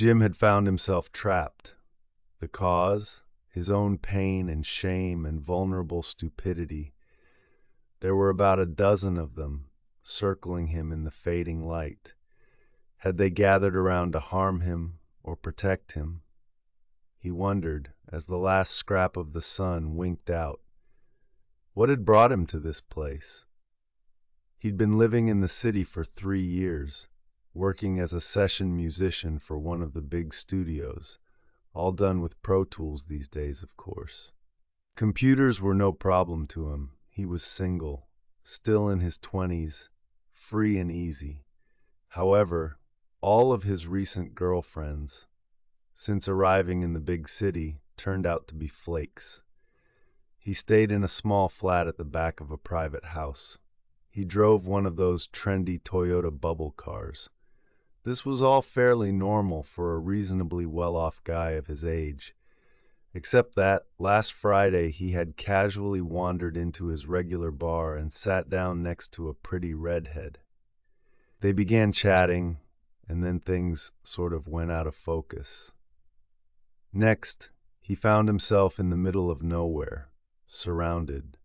Jim had found himself trapped. The cause? His own pain and shame and vulnerable stupidity. There were about a dozen of them, circling him in the fading light. Had they gathered around to harm him or protect him? He wondered as the last scrap of the sun winked out. What had brought him to this place? He'd been living in the city for 3 years, working as a session musician for one of the big studios, all done with Pro Tools these days, of course. Computers were no problem to him. He was single, still in his 20s, free and easy. However, all of his recent girlfriends, since arriving in the big city, turned out to be flakes. He stayed in a small flat at the back of a private house. He drove one of those trendy Toyota bubble cars. This was all fairly normal for a reasonably well-off guy of his age, except that last Friday he had casually wandered into his regular bar and sat down next to a pretty redhead. They began chatting, and then things sort of went out of focus. Next, he found himself in the middle of nowhere, surrounded,